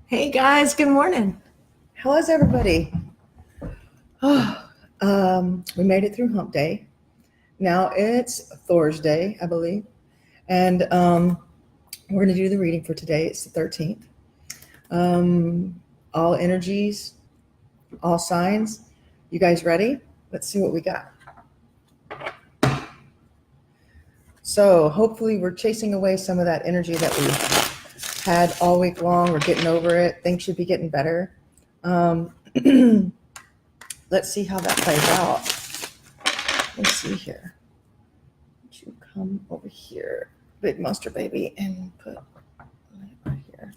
Hey guys, good morning. How is everybody? We made it through hump day. Now it's Thursday, I believe. And we're going to do the reading for today. It's the 13th. All energies, all signs. You guys ready? Let's see what we got. So hopefully we're chasing away some of that energy that we had all week long. We're getting over it. Things should be getting better. Let's see how that plays out. Let's see here. Would you come over here, big monster baby, and put it right here?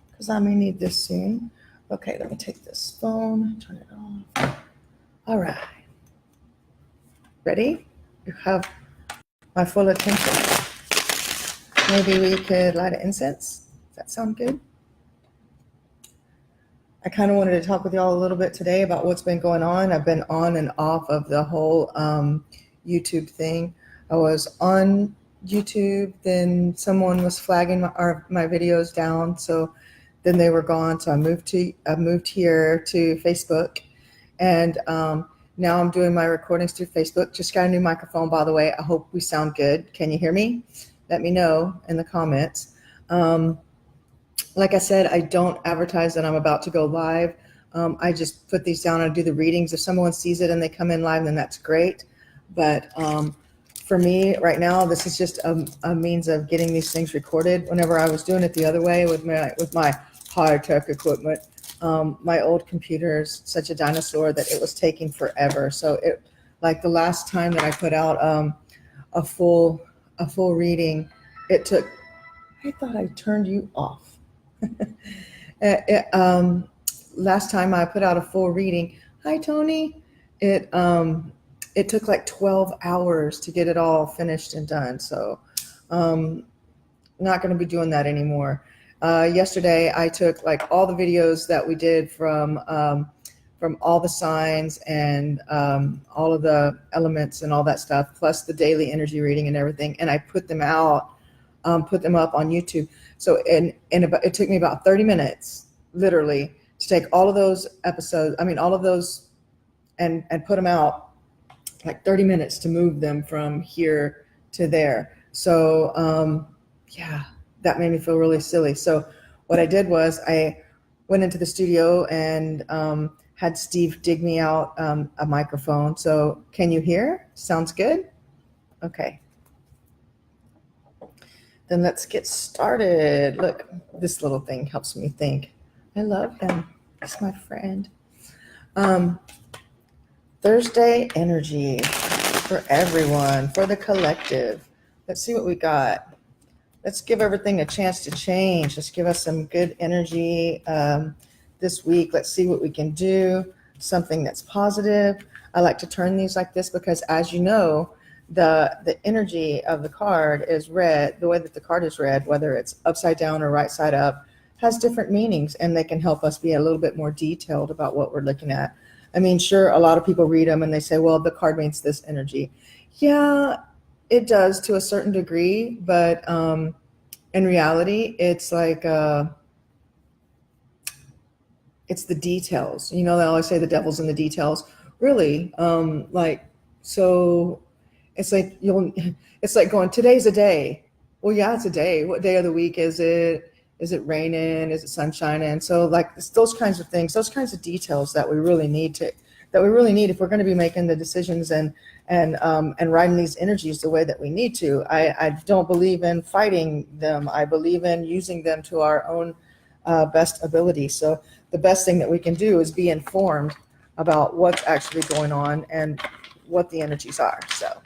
Because I may need this soon. Okay, let me take this phone, turn it off. All right. Ready? You have my full attention. Maybe we could light an incense. Does that sound good? I kind of wanted to talk with y'all a little bit today about what's been going on. I've been on and off of the whole YouTube thing. I was on YouTube, then someone was flagging my videos down, so then they were gone. So I moved here to Facebook, and now I'm doing my recordings through Facebook. Just got a new microphone, by the way. I hope we sound good. Can you hear me? Let me know in the comments. Like I said, I don't advertise that I'm about to go live. I just put these down and do the readings. If someone sees it and they come in live, then that's great. But for me right now, this is just a means of getting these things recorded. Whenever I was doing it the other way with my high-tech equipment, my old computer is such a dinosaur that it was taking forever. So it, like the last time that I put out a full reading, it took. I thought I turned you off. Last time I put out a full reading, hi Tony, it took like 12 hours to get it all finished and done. So not going to be doing that anymore. Yesterday I took like all the videos that we did from all the signs and all of the elements and all that stuff, plus the daily energy reading and everything, and I put them out, put them up on YouTube. So it took me about 30 minutes, literally, to take all of those episodes, all of those, and put them out, like 30 minutes to move them from here to there. So yeah, that made me feel really silly. So what I did was I went into the studio and had Steve dig me out a microphone. So can you hear? Sounds good? Okay. Then let's get started. Look, this little thing helps me think. I love him. He's my friend. Thursday energy for everyone, for the collective. Let's see what we got. Let's give everything a chance to change. Let's give us some good energy this week. Let's see what we can do. Something that's positive. I like to turn these like this because, as you know, the energy of the card is read, the way that the card is read, whether it's upside down or right side up, has different meanings, and they can help us be a little bit more detailed about what we're looking at. I mean, sure, a lot of people read them and they say, well, the card means this energy. Yeah, it does to a certain degree, but in reality, it's like, it's the details. You know, they always say the devil's in the details. Really, so it's like it's like going, today's a day. Well, yeah, it's a day. What day of the week is it? Is it raining? Is it sunshining? So like it's those kinds of things, those kinds of details that we really need if we're going to be making the decisions and riding these energies the way that we need to. I don't believe in fighting them. I believe in using them to our own best ability. So the best thing that we can do is be informed about what's actually going on and what the energies are. So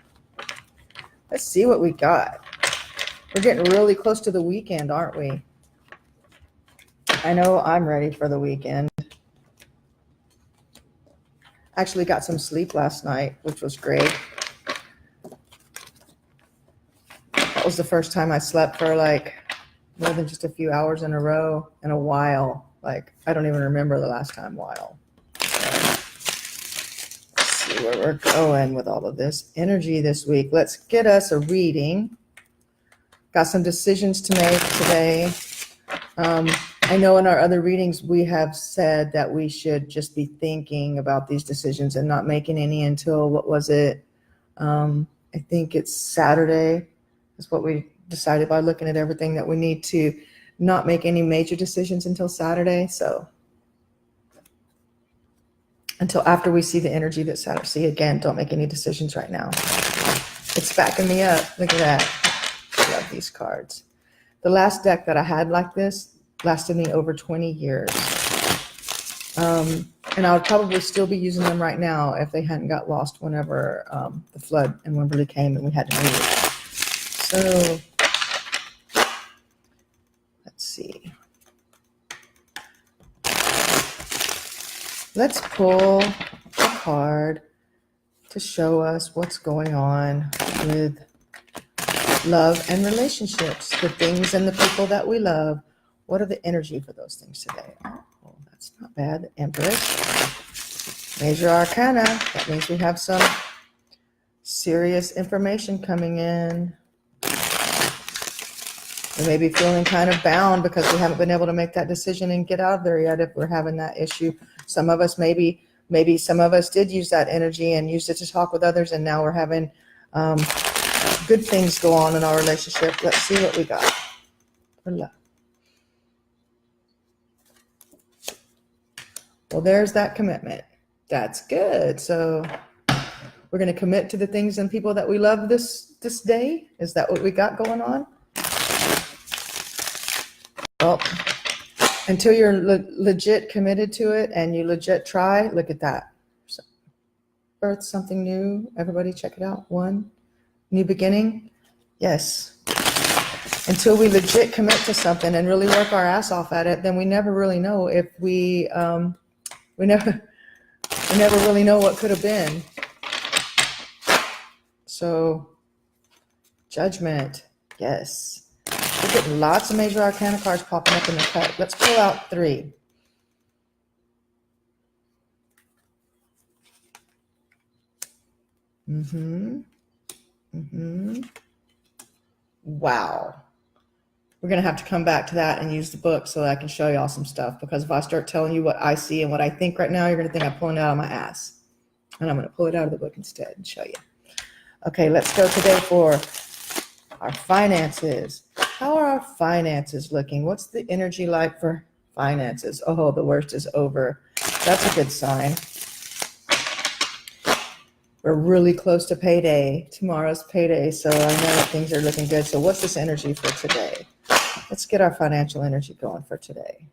let's see what we got. We're getting really close to the weekend, aren't we? I know I'm ready for the weekend. Actually got some sleep last night, which was great. That was the first time I slept for like more than just a few hours in a row in a while. Like, I don't even remember the last time while. Let's see where we're going with all of this energy this week. Let's get us a reading. Got some decisions to make today. I know in our other readings, we have said that we should just be thinking about these decisions and not making any until, what was it? I think it's Saturday is what we decided by looking at everything, that we need to not make any major decisions until Saturday. So until after we see the energy that Saturday. See, again, don't make any decisions right now. It's backing me up. Look at that. I love these cards. The last deck that I had like this lasted me over 20 years. And I would probably still be using them right now if they hadn't got lost whenever the flood in Wimberley came and we had to move. So let's see. Let's pull a card to show us what's going on with love and relationships, the things and the people that we love. What are the energy for those things today? Oh, that's not bad. The Empress. Major Arcana. That means we have some serious information coming in. We may be feeling kind of bound because we haven't been able to make that decision and get out of there yet if we're having that issue. Some of us maybe some of us did use that energy and used it to talk with others, and now we're having good things go on in our relationship. Let's see what we got for love. Well, there's that commitment. That's good. So we're going to commit to the things and people that we love this day. Is that what we got going on? Well, until you're legit committed to it and you legit try, look at that. So, birth something new. Everybody check it out. One, new beginning. Yes. Until we legit commit to something and really work our ass off at it, then we never really know if we never really know what could have been. So, Judgment. Yes. We're getting lots of Major Arcana cards popping up in the cut. Let's pull out 3. Wow. We're going to have to come back to that and use the book so that I can show y'all some stuff, because if I start telling you what I see and what I think right now, you're going to think I'm pulling it out of my ass. And I'm going to pull it out of the book instead and show you. Okay, let's go today for our finances. How are our finances looking? What's the energy like for finances? Oh, the worst is over. That's a good sign. We're really close to payday. Tomorrow's payday, so I know that things are looking good. So what's this energy for today? Let's get our financial energy going for today.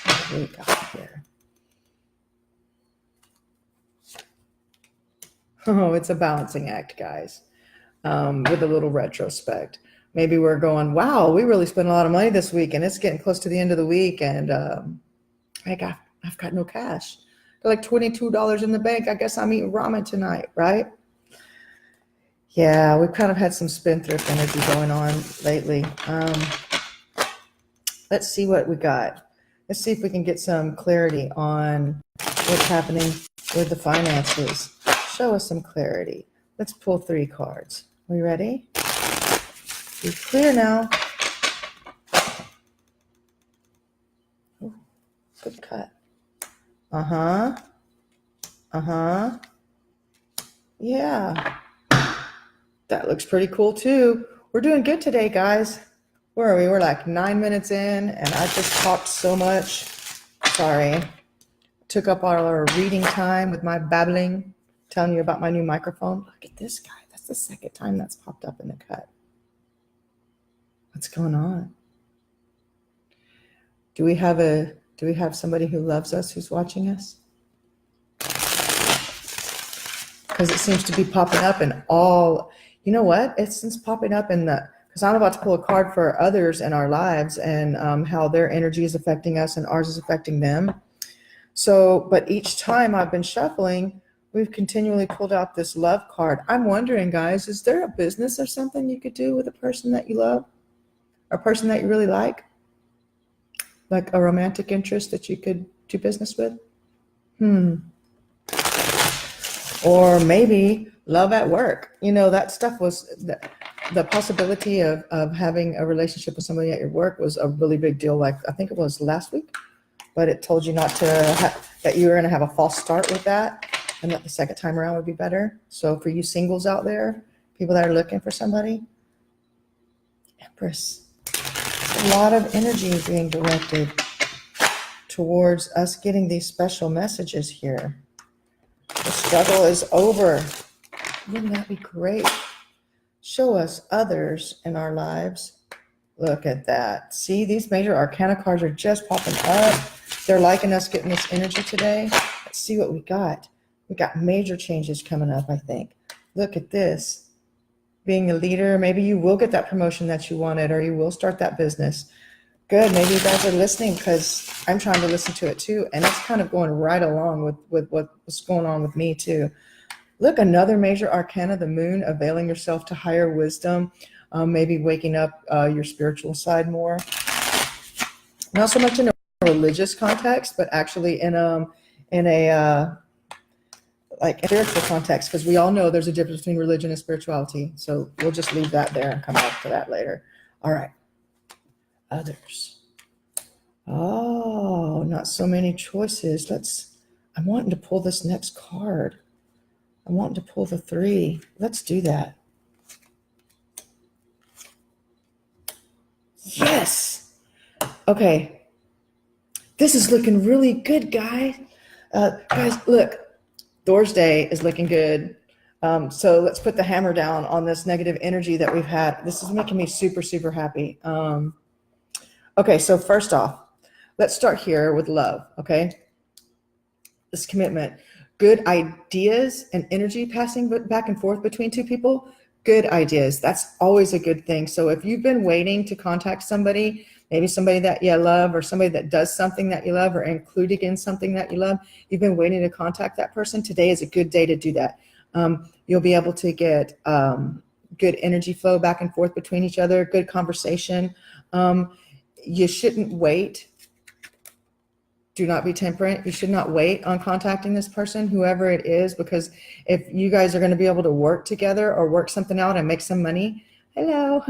What do we got here? Oh, it's a balancing act, guys, with a little retrospect. Maybe we're going, wow, we really spent a lot of money this week, and it's getting close to the end of the week, and I've got no cash. Got like $22 in the bank. I guess I'm eating ramen tonight, right? Yeah, we've kind of had some spendthrift energy going on lately. Let's see what we got. Let's see if we can get some clarity on what's happening with the finances. Show us some clarity. Let's pull 3 cards. Are we ready? Be clear now. Ooh, good cut. Yeah. That looks pretty cool too. We're doing good today, guys. Where are we? We're like 9 minutes in, and I just talked so much. Sorry. Took up all our reading time with my babbling, telling you about my new microphone. Look at this guy. That's the second time that's popped up in the cut. What's going on? Do we have somebody who loves us who's watching us? Because it seems to be popping up in all, you know what? It's since popping up in because I'm about to pull a card for others in our lives and how their energy is affecting us and ours is affecting them. So, but each time I've been shuffling, we've continually pulled out this love card. I'm wondering, guys, is there a business or something you could do with a person that you love? Or a person that you really like? Like a romantic interest that you could do business with? Or maybe love at work. You know, that stuff was, the possibility of having a relationship with somebody at your work was a really big deal. Like, I think it was last week, but it told you not to that you were going to have a false start with that, and that the second time around would be better. So for you singles out there, people that are looking for somebody, Empress, a lot of energy being directed towards us getting these special messages here. The struggle is over. Wouldn't that be great? Show us others in our lives. Look at that. See, these major arcana cards are just popping up. They're liking us getting this energy today. Let's see what we got. We got major changes coming up, I think. Look at this. Being a leader, maybe you will get that promotion that you wanted, or you will start that business. Good. Maybe you guys are listening, because I'm trying to listen to it too. And it's kind of going right along with what's going on with me too. Look, another major arcana, the moon, availing yourself to higher wisdom, maybe waking up your spiritual side more. Not so much in a religious context, but actually in a like spiritual context, because we all know there's a difference between religion and spirituality. So we'll just leave that there and come back to that later. All right. Others. Oh, not so many choices. I'm wanting to pull this next card. I'm wanting to pull the 3. Let's do that. Yes. Okay. This is looking really good, guys. Guys, look. Thursday is looking good. So let's put the hammer down on this negative energy that we've had. This is making me super, super happy. Okay, so first off, let's start here with love, okay? This commitment. Good ideas and energy passing back and forth between two people. Good ideas. That's always a good thing. So if you've been waiting to contact somebody, maybe somebody that you love, or somebody that does something that you love, or included in something that you love, you've been waiting to contact that person, today is a good day to do that. You'll be able to get good energy flow back and forth between each other, good conversation. You shouldn't wait. Do not be temperate. You should not wait on contacting this person, whoever it is, because if you guys are going to be able to work together or work something out and make some money, hello,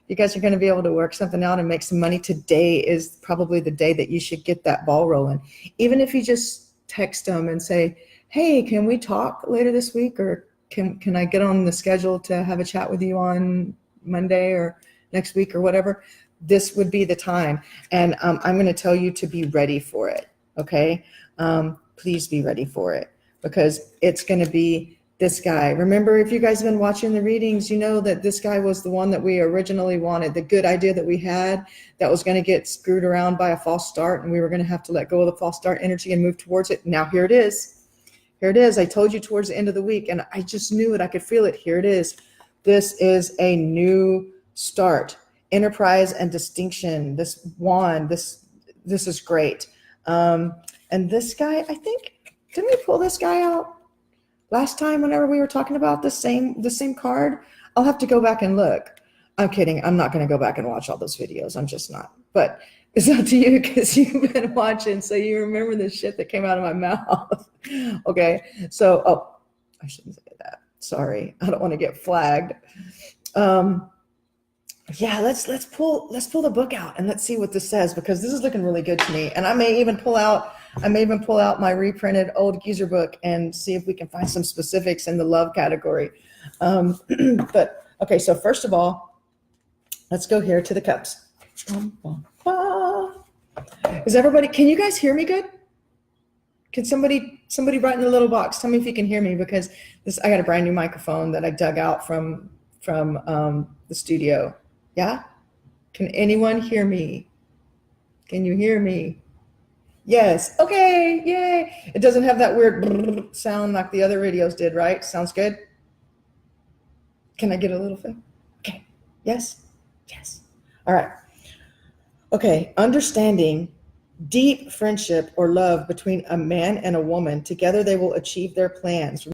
you guys are going to be able to work something out and make some money, today is probably the day that you should get that ball rolling. Even if you just text them and say, hey, can we talk later this week, or can I get on the schedule to have a chat with you on Monday or next week or whatever, this would be the time. And I'm going to tell you to be ready for it. Okay. Please be ready for it, because it's going to be this guy. Remember, if you guys have been watching the readings, you know that this guy was the one that we originally wanted, the good idea that we had that was going to get screwed around by a false start, and we were going to have to let go of the false start energy and move towards it. Now here it is. Here it is. I told you towards the end of the week, and I just knew it. I could feel it. Here it is. This is a new start. Enterprise and distinction. This wand, this is great. And this guy, I think, didn't we pull this guy out last time whenever we were talking about the same card? I'll have to go back and look. I'm kidding. I'm not going to go back and watch all those videos. I'm just not. But it's up to you, because you've been watching, so you remember the shit that came out of my mouth. Okay. So, I shouldn't say that. Sorry. I don't want to get flagged. Yeah, let's pull the book out and let's see what this says, because this is looking really good to me. And I may even pull out my reprinted old geezer book and see if we can find some specifics in the love category. But okay, so first of all, let's go here to the cups. Is everybody, can you guys hear me good? Can somebody write in the little box, tell me if you can hear me, because I got a brand new microphone that I dug out from the studio. Yeah? Can anyone hear me? Can you hear me? Yes. Okay. Yay. It doesn't have that weird sound like the other videos did, right? Sounds good? Can I get a little thing? Okay. Yes? Yes. All right. Okay. Understanding deep friendship or love between a man and a woman. Together they will achieve their plans.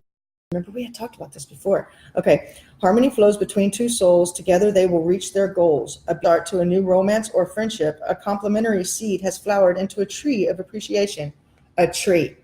Remember, we had talked about this before. Okay. Harmony flows between two souls. Together they will reach their goals. A start to a new romance or friendship. A complementary seed has flowered into a tree of appreciation. A tree.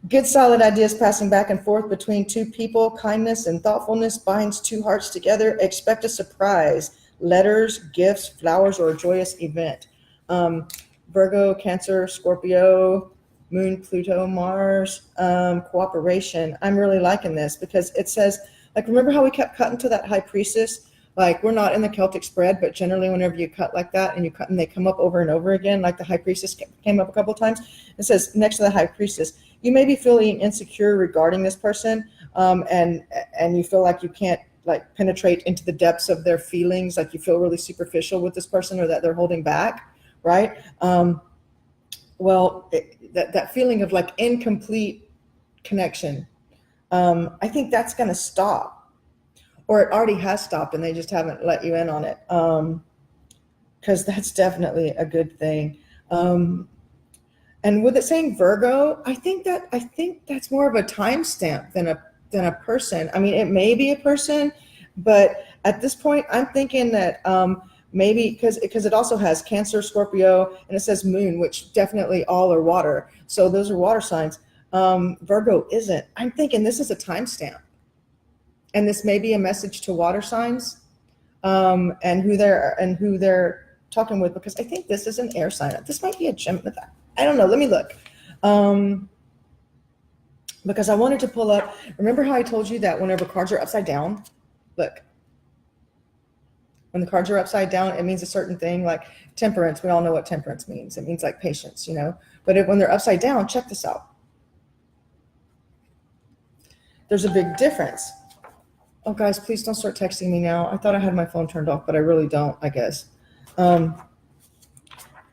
Good solid ideas passing back and forth between two people. Kindness and thoughtfulness binds two hearts together. Expect a surprise. Letters, gifts, flowers, or a joyous event. Virgo, Cancer, Scorpio, Moon, Pluto, Mars, cooperation. I'm really liking this because it says, like, remember how we kept cutting to that high priestess? Like, we're not in the Celtic spread, but generally whenever you cut like that and you cut and they come up over and over again, like the high priestess came up a couple of times, it says next to the high priestess, you may be feeling insecure regarding this person, and you feel like you can't like penetrate into the depths of their feelings, like you feel really superficial with this person or that they're holding back, right? That feeling of like incomplete connection, I think that's going to stop, or it already has stopped and they just haven't let you in on it, because that's definitely a good thing. And with it saying Virgo, I think that's more of a timestamp than a person. I mean, it may be a person, but at this point, I'm thinking that maybe because it also has Cancer, Scorpio, and it says Moon, which definitely all are water. So those are water signs. Virgo isn't. I'm thinking this is a timestamp, and this may be a message to water signs, and who they're talking with, because I think this is an air sign. This might be a Gemini. I don't know. Let me look. Because I wanted to pull up. Remember how I told you that whenever cards are upside down, look, when the cards are upside down, it means a certain thing, like temperance. We all know what temperance means. It means like patience, But when they're upside down, check this out. There's a big difference. Oh, guys, please don't start texting me now. I thought I had my phone turned off, but I really don't, I guess.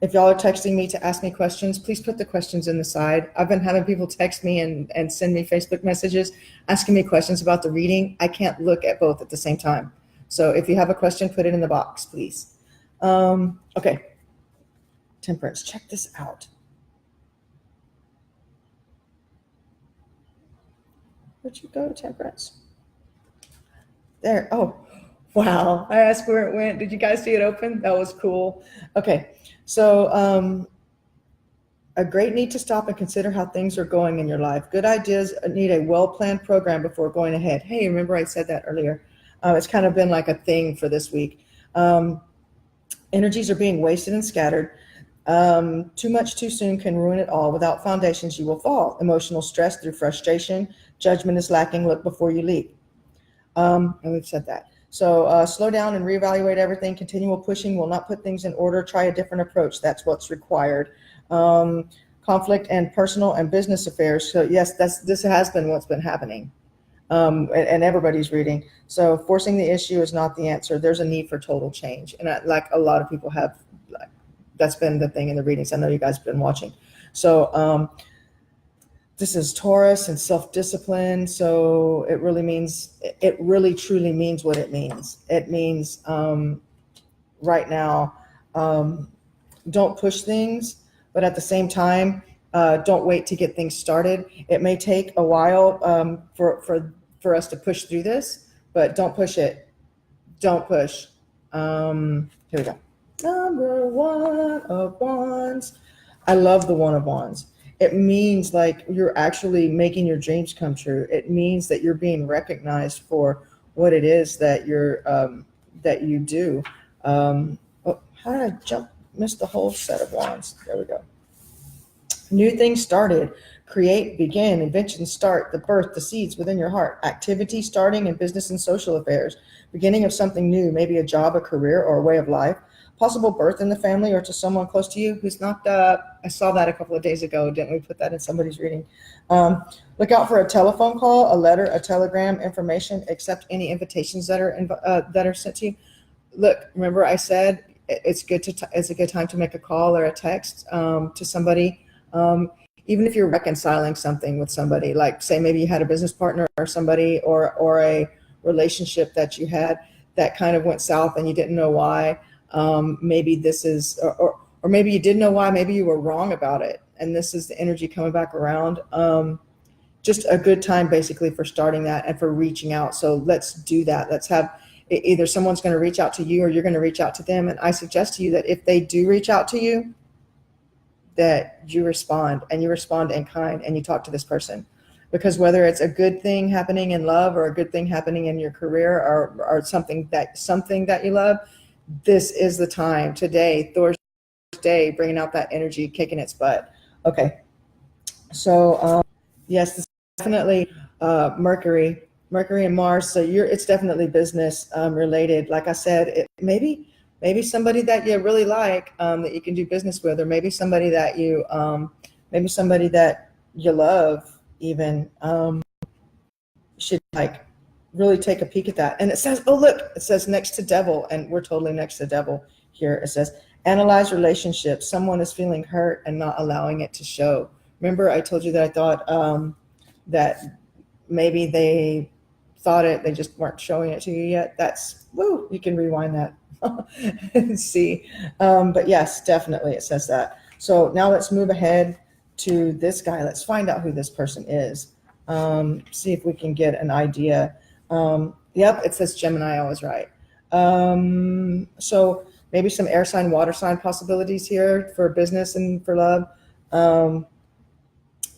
If y'all are texting me to ask me questions, please put the questions in the side. I've been having people text me and send me Facebook messages asking me questions about the reading. I can't look at both at the same time. So if you have a question, put it in the box, please. Okay. Temperance, check this out. Where'd you go, Temperance? There. Oh, wow. I asked where it went. Did you guys see it open? That was cool. Okay. So a great need to stop and consider how things are going in your life. Good ideas need a well-planned program before going ahead. Hey, remember I said that earlier. It's kind of been like a thing for this week. Energies are being wasted and scattered. Too much too soon can ruin it all. Without foundations, you will fall. Emotional stress through frustration. Judgment is lacking. Look before you leap. And we've said that. So slow down and reevaluate everything. Continual pushing will not put things in order. Try a different approach. That's what's required. Conflict and personal and business affairs. So yes, this has been what's been happening. And everybody's reading. So forcing the issue is not the answer. There's a need for total change. And like a lot of people have, that's been the thing in the readings. I know you guys have been watching. So this is Taurus and self-discipline. So it really truly means what it means. It means right now, don't push things, but at the same time, don't wait to get things started. It may take a while for us to push through this, but don't push it. Don't push. Here we go. Number 1 of Wands. I love the 1 of Wands. It means like you're actually making your dreams come true. It means that you're being recognized for what it is that that you do. How did I miss the whole set of wands? There we go. New things started. Create, begin, invention, start, the birth, the seeds within your heart. Activity starting in business and social affairs. Beginning of something new, maybe a job, a career, or a way of life. Possible birth in the family or to someone close to you who's not, I saw that a couple of days ago. Didn't we put that in somebody's reading? Look out for a telephone call, a letter, a telegram, information, accept any invitations that are sent to you. Look, remember I said it's a good time to make a call or a text to somebody. Even if you're reconciling something with somebody, like say maybe you had a business partner or somebody or a relationship that you had that kind of went south and you didn't know why. Maybe this is, or maybe you didn't know why, maybe you were wrong about it. And this is the energy coming back around. Just a good time basically for starting that and for reaching out. So let's do that. Let's have either someone's going to reach out to you or you're going to reach out to them. And I suggest to you that if they do reach out to you, that you respond, and you respond in kind, and you talk to this person. Because whether it's a good thing happening in love or a good thing happening in your career, or something that you love, this is the time today, Thor's day, bringing out that energy, kicking its butt. Okay, so yes, this is definitely Mercury and Mars. So it's definitely business related. Like I said, maybe somebody that you really like, that you can do business with, or maybe somebody that you love even, should like really take a peek at that. And it says, oh look, it says next to devil, and we're totally next to devil here. It says analyze relationships. Someone is feeling hurt and not allowing it to show. Remember, I told you that I thought that maybe they thought it, they just weren't showing it to you yet. That's woo. You can rewind that and see. But yes, definitely, it says that. So now let's move ahead to this guy. Let's find out who this person is. See if we can get an idea. Yep, it says Gemini. I was right. So maybe some air sign, water sign possibilities here for business and for love.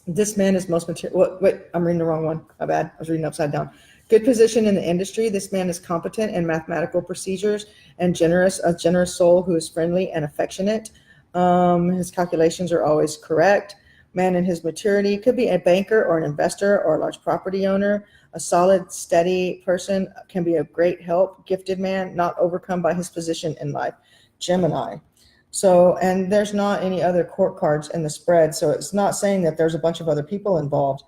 This man is most material. Wait, I'm reading the wrong one. My bad. I was reading upside down. Good position in the industry. This man is competent in mathematical procedures and a generous soul who is friendly and affectionate. His calculations are always correct. Man in his maturity, could be a banker or an investor or a large property owner. A solid, steady person, can be a great help. Gifted man, not overcome by his position in life. Gemini. So, and there's not any other court cards in the spread, so it's not saying that there's a bunch of other people involved.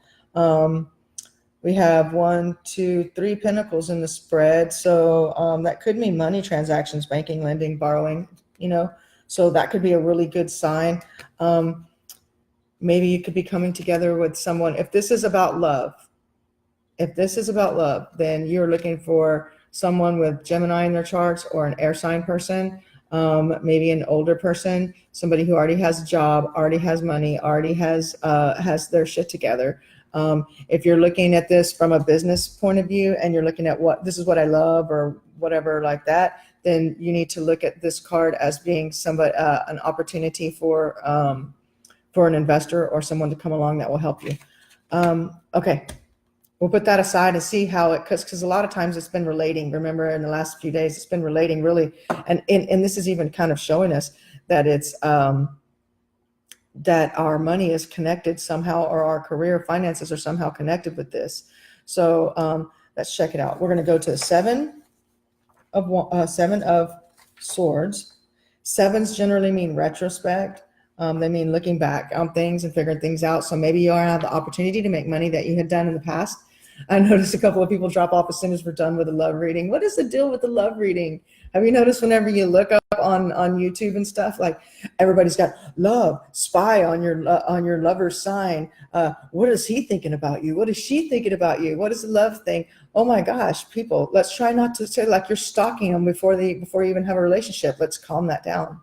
We have 1, 2, 3 pentacles in the spread, so that could mean money transactions, banking, lending, borrowing, so that could be a really good sign. Maybe you could be coming together with someone. If this is about love, then you're looking for someone with Gemini in their charts, or an air sign person, maybe an older person, somebody who already has a job, already has money, already has their shit together. If you're looking at this from a business point of view, and you're looking at this is what I love, or whatever like that, then you need to look at this card as being an opportunity for an investor or someone to come along that will help you. Okay. We'll put that aside and see how it, because a lot of times it's been relating. Remember, in the last few days, it's been relating really, and this is even kind of showing us that it's that our money is connected somehow, or our career finances are somehow connected with this. So let's check it out. We're going to go to the Seven of Swords. Sevens generally mean retrospect. They mean looking back on things and figuring things out. So maybe you have the opportunity to make money that you had done in the past. I noticed a couple of people drop off as soon as we're done with a love reading. What is the deal with the love reading? Have you noticed whenever you look up on YouTube and stuff, like everybody's got love, spy on your lover's sign. What is he thinking about you? What is she thinking about you? What is the love thing? Oh my gosh, people, let's try not to say like you're stalking them before you even have a relationship. Let's calm that down.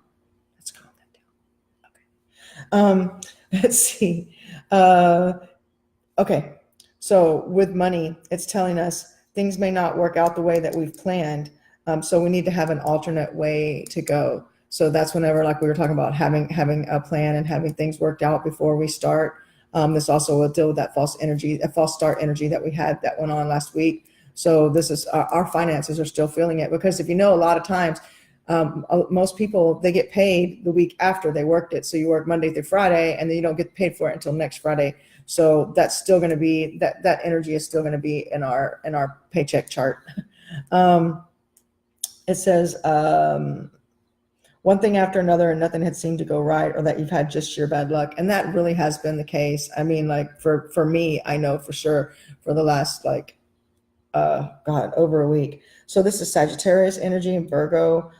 Let's see. Okay. So with money, it's telling us things may not work out the way that we've planned. So we need to have an alternate way to go. So that's whenever, like we were talking about, having a plan and having things worked out before we start. This also will deal with that false start energy that we had that went on last week. So this is our finances are still feeling it, because if you know, a lot of times, most people, they get paid the week after they worked it. So you work Monday through Friday, and then you don't get paid for it until next Friday. So that's still going to be that energy is still going to be in our paycheck chart. It says one thing after another, and nothing had seemed to go right, or that you've had just sheer bad luck. And that really has been the case. I mean, like for me, I know for sure for the last over a week. So this is Sagittarius energy and Virgo.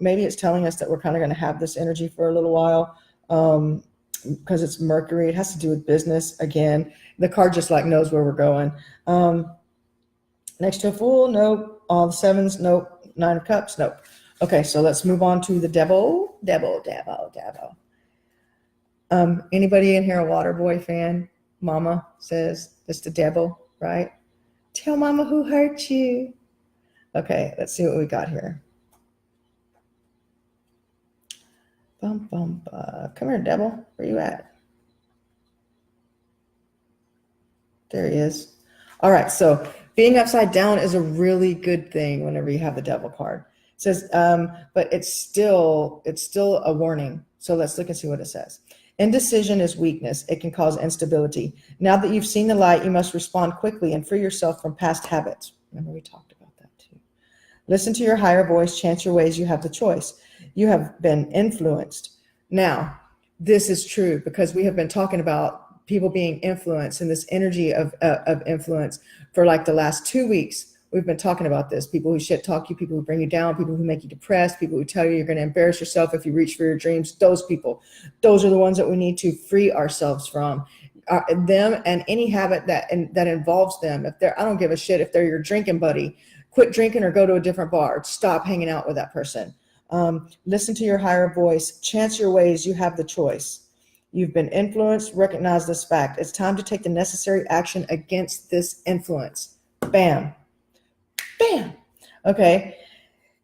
Maybe it's telling us that we're kind of going to have this energy for a little while, because it's Mercury. It has to do with business. Again, the card just like knows where we're going. Next to a Fool, nope. All the sevens, nope. 9 of Cups, nope. Okay, so let's move on to the Devil. Anybody in here a Waterboy fan? Mama says it's the devil, right? Tell mama who hurt you. Okay, let's see what we got here. Come here, devil. Where you at? There he is. All right. So being upside down is a really good thing whenever you have the devil card. It says, but it's still a warning. So let's look and see what it says. Indecision is weakness. It can cause instability. Now that you've seen the light, you must respond quickly and free yourself from past habits. Remember, we talked about that too. Listen to your higher voice. Chant your ways. You have the choice. You have been influenced. Now, this is true because we have been talking about people being influenced and this energy of influence for like the last 2 weeks. We've been talking about this. People who shit talk you, people who bring you down, people who make you depressed, people who tell you you're going to embarrass yourself if you reach for your dreams. Those people, those are the ones that we need to free ourselves from. Them and any habit that involves them. If they're, I don't give a shit if they're your drinking buddy. Quit drinking or go to a different bar. Stop hanging out with that person. Listen to your higher voice. Chant your ways. You have the choice. You've been influenced. Recognize this fact. It's time to take the necessary action against this influence. Bam. Bam. Okay.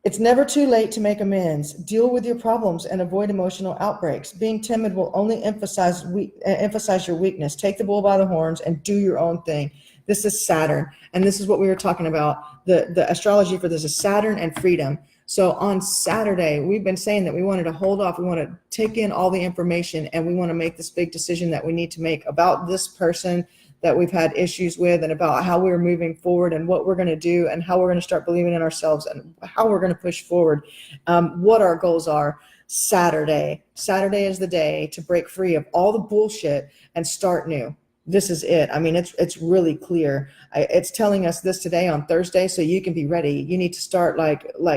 It's never too late to make amends. Deal with your problems and avoid emotional outbreaks. Being timid will only emphasize your weakness. Take the bull by the horns and do your own thing. This is Saturn, and this is what we were talking about. The astrology for this is Saturn and freedom. So on Saturday, we've been saying that we wanted to hold off. We want to take in all the information, and we want to make this big decision that we need to make about this person that we've had issues with, and about how we're moving forward and what we're going to do and how we're going to start believing in ourselves and how we're going to push forward, what our goals are. Saturday is the day to break free of all the bullshit and start new. This is it. I mean, it's really clear. It's telling us this today on Thursday, so you can be ready. You need to start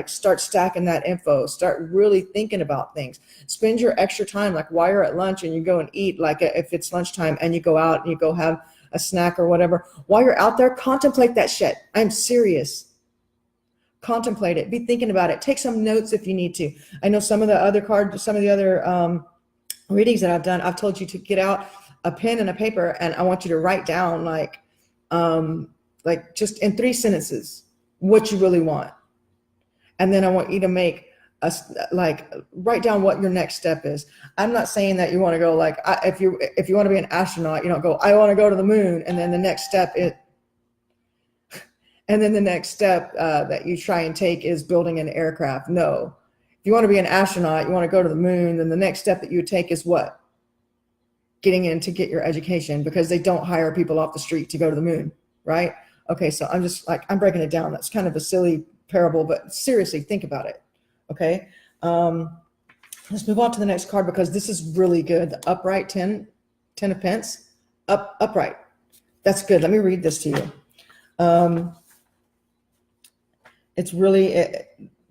start stacking that info. Start really thinking about things. Spend your extra time, like while you're at lunch and you go and eat, like if it's lunchtime and you go out and you go have a snack or whatever. While you're out there, contemplate that shit. I'm serious. Contemplate it. Be thinking about it. Take some notes if you need to. I know some of the other readings that I've done, I've told you to get out a pen and a paper, and I want you to write down like just in 3 sentences what you really want, and then I want you to make write down what your next step is. I'm not saying that you want to go if you want to be an astronaut, you don't go, I want to go to the moon, and then the next step that you try and take is building an aircraft. No, if you want to be an astronaut, you want to go to the moon, then the next step that you would take is what? Getting in to get your education, because they don't hire people off the street to go to the moon, right? Okay, so I'm breaking it down. That's kind of a silly parable, but seriously, think about it. Okay, let's move on to the next card, because this is really good. The upright 10 of Pence, upright. That's good. Let me read this to you. It's really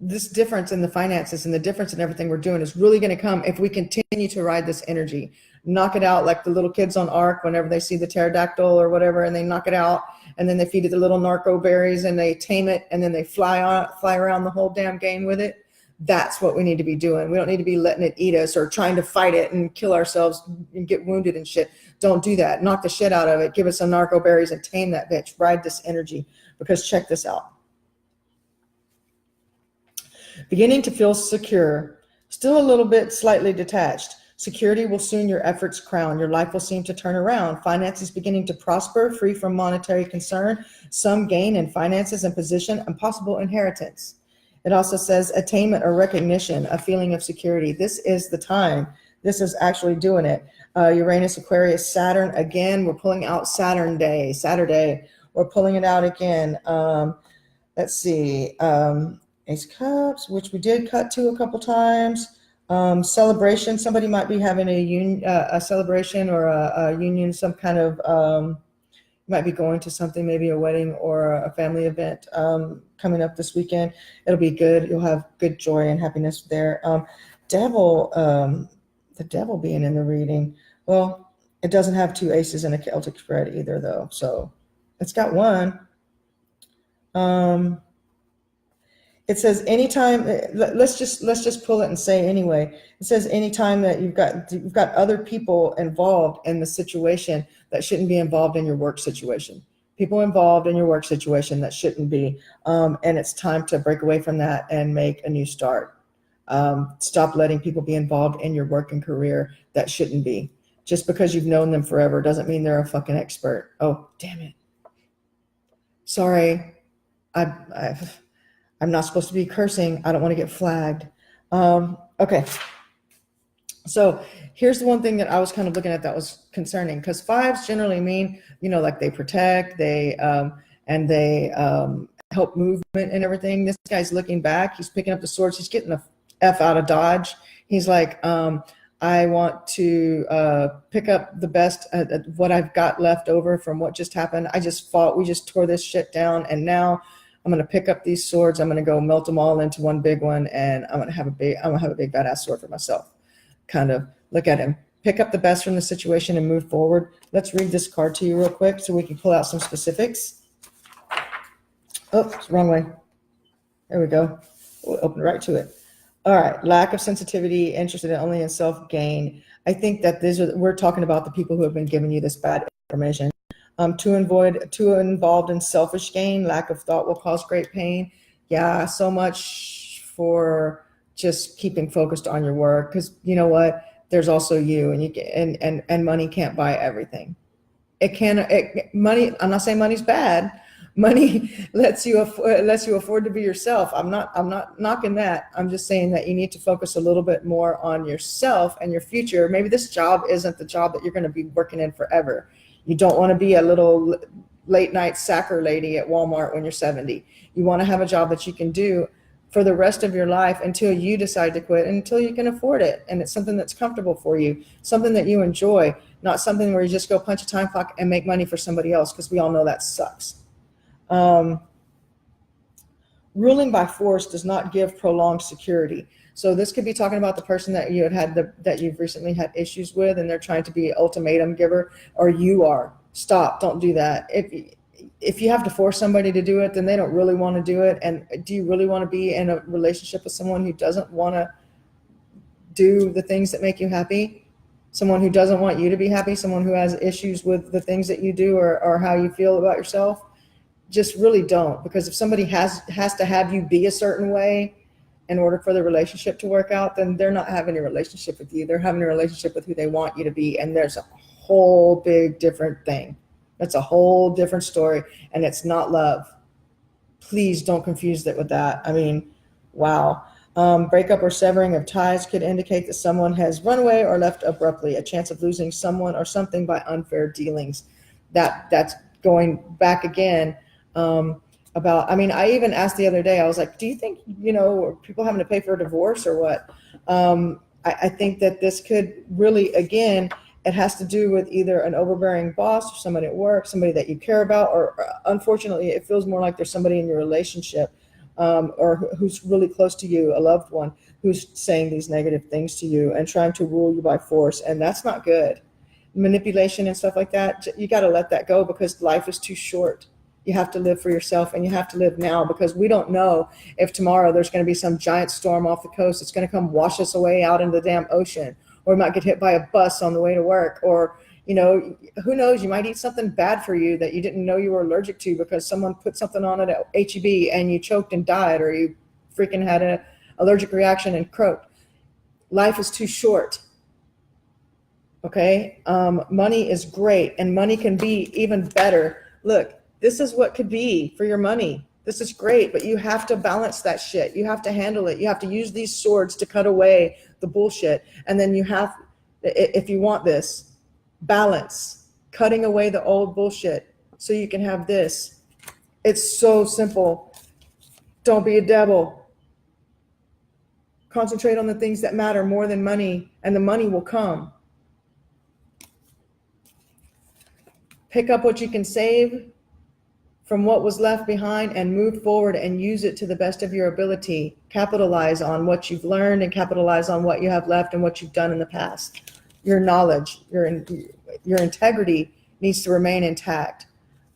this difference in the finances and the difference in everything we're doing is really going to come if we continue to ride this energy. Knock it out like the little kids on Ark whenever they see the pterodactyl or whatever, and they knock it out, and then they feed it the little narco berries and they tame it, and then they fly around the whole damn game with it. That's what we need to be doing. We don't need to be letting it eat us or trying to fight it and kill ourselves and get wounded and shit. Don't do that. Knock the shit out of it. Give it some narco berries and tame that bitch. Ride this energy, because check this out. Beginning to feel secure, still a little bit slightly detached. Security will soon your efforts crown. Your life will seem to turn around. Finances beginning to prosper, free from monetary concern. Some gain in finances and position and possible inheritance. It also says attainment or recognition, a feeling of security. This is the time. This is actually doing it. Uranus, Aquarius, Saturn. Again, we're pulling out Saturday. We're pulling it out again. Let's see. Ace of Cups, which we did cut to a couple times. Celebration. Somebody might be having a celebration or a union, some kind of, might be going to something, maybe a wedding or a family event coming up this weekend. It'll be good. You'll have good joy and happiness there. The devil being in the reading. Well, it doesn't have 2 aces in a Celtic spread either, though. So it's got 1. It says anytime, let's just pull it and say anyway. It says anytime that you've got other people involved in the situation that shouldn't be involved in your work situation. People involved in your work situation that shouldn't be. And it's time to break away from that and make a new start. Stop letting people be involved in your work and career that shouldn't be. Just because you've known them forever doesn't mean they're a fucking expert. Oh, damn it. Sorry. I'm not supposed to be cursing. I don't want to get flagged. Okay. So here's the one thing that I was kind of looking at that was concerning, because fives generally mean, like they protect, and they help movement and everything. This guy's looking back. He's picking up the swords. He's getting the F out of Dodge. He's like, I want to pick up the best what I've got left over from what just happened. I just fought. We just tore this shit down, and now I'm gonna pick up these swords. I'm gonna go melt them all into one big one, and I'm gonna have a big badass sword for myself. Kind of look at him, pick up the best from the situation and move forward. Let's read this card to you real quick so we can pull out some specifics. Oops, wrong way. There we go. We'll open right to it. All right, lack of sensitivity, interested only in self-gain. I think that we're talking about the people who have been giving you this bad information. Too involved in selfish gain, lack of thought will cause great pain. Yeah, so much for just keeping focused on your work, because you know what? There's also you, and money can't buy everything. Money. I'm not saying money's bad. Money lets you afford to be yourself. I'm not knocking that. I'm just saying that you need to focus a little bit more on yourself and your future. Maybe this job isn't the job that you're going to be working in forever. You don't want to be a little late night sacker lady at Walmart when you're 70. You want to have a job that you can do for the rest of your life until you decide to quit, and until you can afford it. And it's something that's comfortable for you, something that you enjoy, not something where you just go punch a time clock and make money for somebody else, because we all know that sucks. Ruling by force does not give prolonged security. So this could be talking about the person that that you've recently had issues with, and they're trying to be an ultimatum giver, or you are. Stop, don't do that. If you have to force somebody to do it, then they don't really want to do it. And do you really want to be in a relationship with someone who doesn't want to do the things that make you happy? Someone who doesn't want you to be happy? Someone who has issues with the things that you do, or how you feel about yourself? Just really don't, because if somebody has to have you be a certain way in order for the relationship to work out, then they're not having a relationship with you. They're having a relationship with who they want you to be. And there's a whole big different thing. That's a whole different story, and it's not love. Please don't confuse that with that. I mean, wow. Breakup or severing of ties could indicate that someone has run away or left abruptly, a chance of losing someone or something by unfair dealings. That's going back again about, I mean, I even asked the other day, I was like, do you think, are people having to pay for a divorce or what? I think that this could really, again, it has to do with either an overbearing boss or somebody at work, somebody that you care about, or unfortunately, it feels more like there's somebody in your relationship or who's really close to you, a loved one, who's saying these negative things to you and trying to rule you by force. And that's not good. Manipulation and stuff like that, you got to let that go, because life is too short. You have to live for yourself, and you have to live now, because we don't know if tomorrow there's going to be some giant storm off the coast that's going to come wash us away out into the damn ocean. Or we might get hit by a bus on the way to work, or, who knows, you might eat something bad for you that you didn't know you were allergic to because someone put something on it at HEB and you choked and died, or you freaking had an allergic reaction and croaked. Life is too short. Okay. Money is great, and money can be even better. Look, this is what could be for your money. This is great, but you have to balance that shit. You have to handle it. You have to use these swords to cut away the bullshit. And then you have, if you want this, balance, cutting away the old bullshit so you can have this. It's so simple. Don't be a devil. Concentrate on the things that matter more than money, and the money will come. Pick up what you can save from what was left behind and move forward and use it to the best of your ability. Capitalize on what you've learned and capitalize on what you have left and what you've done in the past. Your knowledge, your integrity needs to remain intact.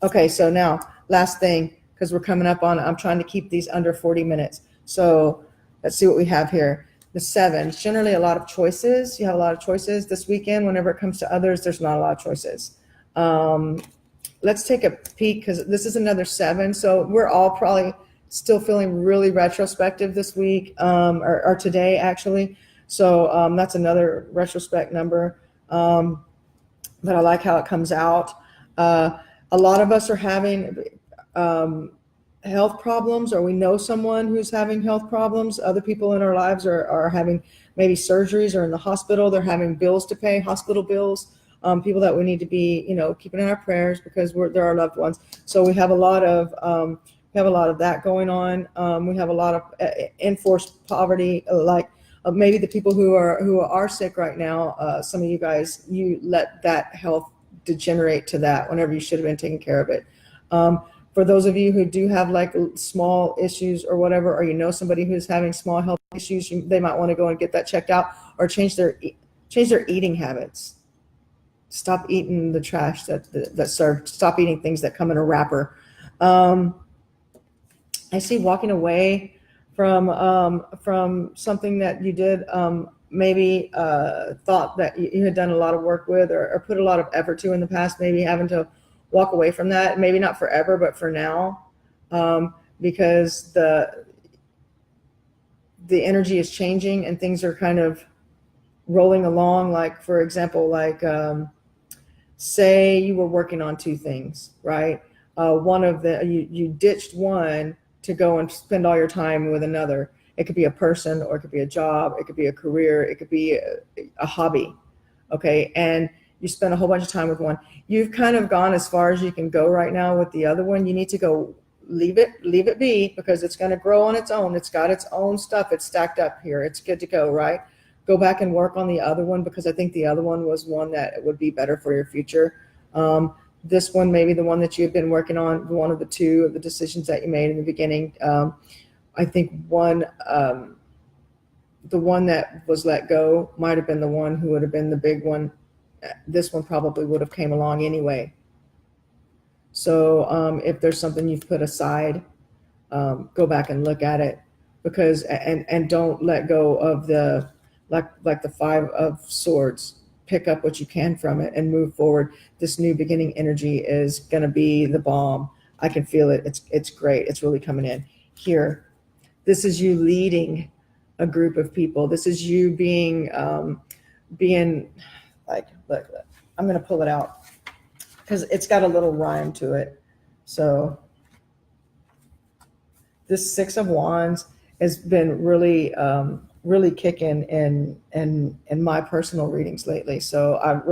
Okay, so now last thing, because we're coming up on, I'm trying to keep these under 40 minutes. So let's see what we have here. The 7, generally a lot of choices. You have a lot of choices this weekend. Whenever it comes to others, there's not a lot of choices. Let's take a peek, because this is another 7. So we're all probably still feeling really retrospective this week, or today actually. So that's another retrospect number. But I like how it comes out. A lot of us are having um, health problems, or we know someone who's having health problems. Other people in our lives are having maybe surgeries or in the hospital. They're having bills to pay, hospital bills. People that we need to be, keeping in our prayers because they're our loved ones. So we have a lot of that going on. We have a lot of enforced poverty, like maybe the people who are sick right now. Some of you guys, you let that health degenerate to that whenever you should have been taking care of it. For those of you who do have like small issues or whatever, or somebody who's having small health issues, they might want to go and get that checked out, or change their eating habits. Stop eating the trash that's served. Stop eating things that come in a wrapper. I see walking away from something that you did, maybe thought that you had done a lot of work with, or put a lot of effort to in the past, maybe having to walk away from that, maybe not forever, but for now, because the energy is changing and things are kind of rolling along. Like, for example, like say you were working on two things, right? One of the you ditched one to go and spend all your time with another. It could be a person, or it could be a job, it could be a career, it could be a hobby. Okay, and you spend a whole bunch of time with one. You've kind of gone as far as you can go right now with the other one. You need to go leave it be, because it's going to grow on its own. It's got its own stuff. It's stacked up here. It's good to go, right? Go back and work on the other one, because I think the other one was one that would be better for your future. This one, maybe the one that you've been working on, one of the two of the decisions that you made in the beginning. I think the one that was let go might have been the one who would have been the big one. This one probably would have came along anyway. So if there's something you've put aside, go back and look at it, because and don't let go of the like the Five of Swords. Pick up what you can from it and move forward. This new beginning energy is going to be the bomb. I can feel it. It's great. It's really coming in here. This is you leading a group of people. This is you being like, look, I'm going to pull it out because it's got a little rhyme to it. So this Six of Wands has been really kicking in my personal readings lately. So I'm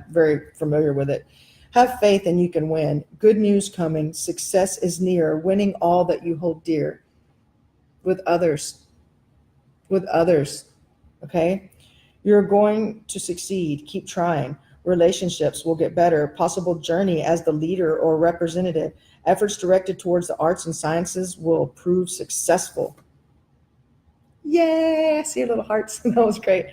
very familiar with it. Have faith and you can win. Good news coming. Success is near. Winning all that you hold dear. With others. Okay? You're going to succeed. Keep trying. Relationships will get better. Possible journey as the leader or representative. Efforts directed towards the arts and sciences will prove successful. Yay! I see little hearts. That was great.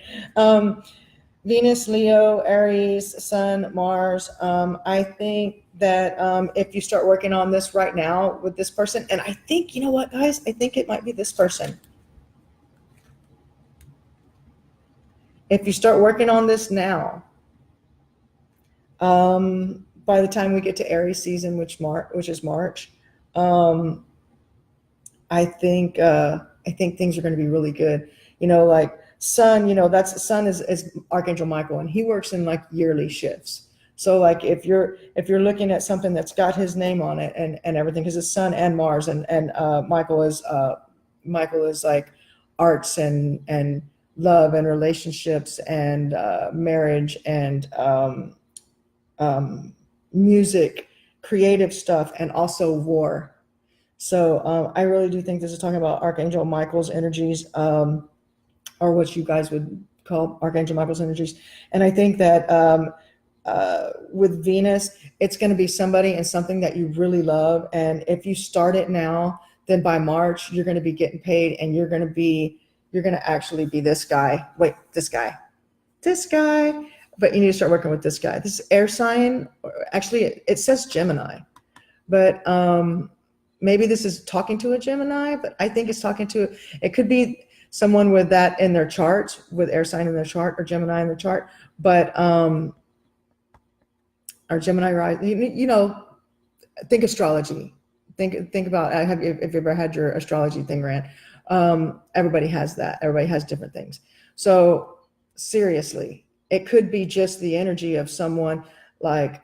Venus, Leo, Aries, Sun, Mars. I think that if you start working on this right now with this person, and I think, you know what, guys? I think it might be this person. If you start working on this now, by the time we get to Aries season, which is March, I think things are going to be really good. Like Sun, Sun is Archangel Michael, and he works in like yearly shifts. So like if you're looking at something that's got his name on it and everything, because it's Sun and Mars, and Michael is like arts and love and relationships and marriage and music, creative stuff, and also war. So I really do think this is talking about Archangel Michael's energies, or what you guys would call Archangel Michael's energies. And I think that with Venus, it's going to be somebody and something that you really love. And if you start it now, then by March, you're going to be getting paid, and you're going to actually be this guy. Wait, this guy. But you need to start working with this guy. This is air sign. Actually, it says Gemini, but maybe this is talking to a Gemini, but I think it's talking to, it could be someone with that in their chart, with air sign in their chart, or Gemini in their chart, but our Gemini rise, think astrology. Think about if you ever had your astrology thing ran. Everybody has that. Everybody has different things. So seriously, it could be just the energy of someone like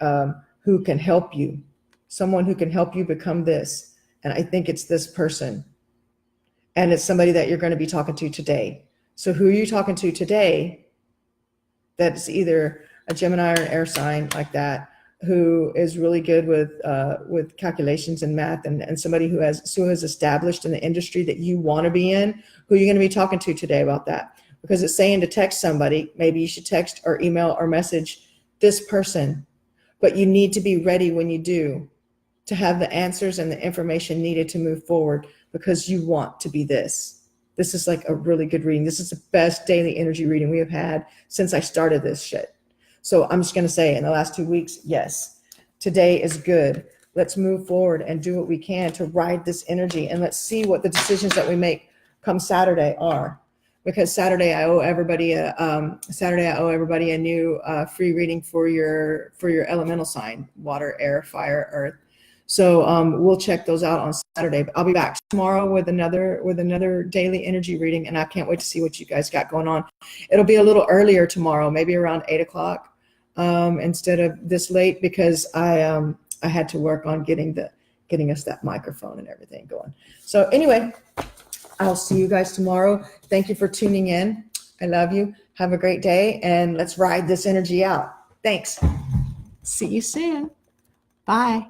who can help you, someone who can help you become this. And I think it's this person, and it's somebody that you're going to be talking to today. So who are you talking to today? That's either a Gemini or an air sign like that, who is really good with calculations and math, and somebody who has established in the industry that you want to be in, who you're going to be talking to today about that. Because it's saying to text somebody, maybe you should text or email or message this person, but you need to be ready when you do to have the answers and the information needed to move forward, because you want to be this. This is like a really good reading. This is the best daily energy reading we have had since I started this shit. So I'm just going to say in the last 2 weeks, yes, today is good. Let's move forward and do what we can to ride this energy, and let's see what the decisions that we make come Saturday are. Because Saturday I owe everybody a new free reading for your elemental sign: water, air, fire, earth. So we'll check those out on Saturday. But I'll be back tomorrow with another daily energy reading, and I can't wait to see what you guys got going on. It'll be a little earlier tomorrow, maybe around 8:00 instead of this late, because I had to work on getting us that microphone and everything going. So anyway, I'll see you guys tomorrow. Thank you for tuning in. I love you. Have a great day, and let's ride this energy out. Thanks. See you soon. Bye.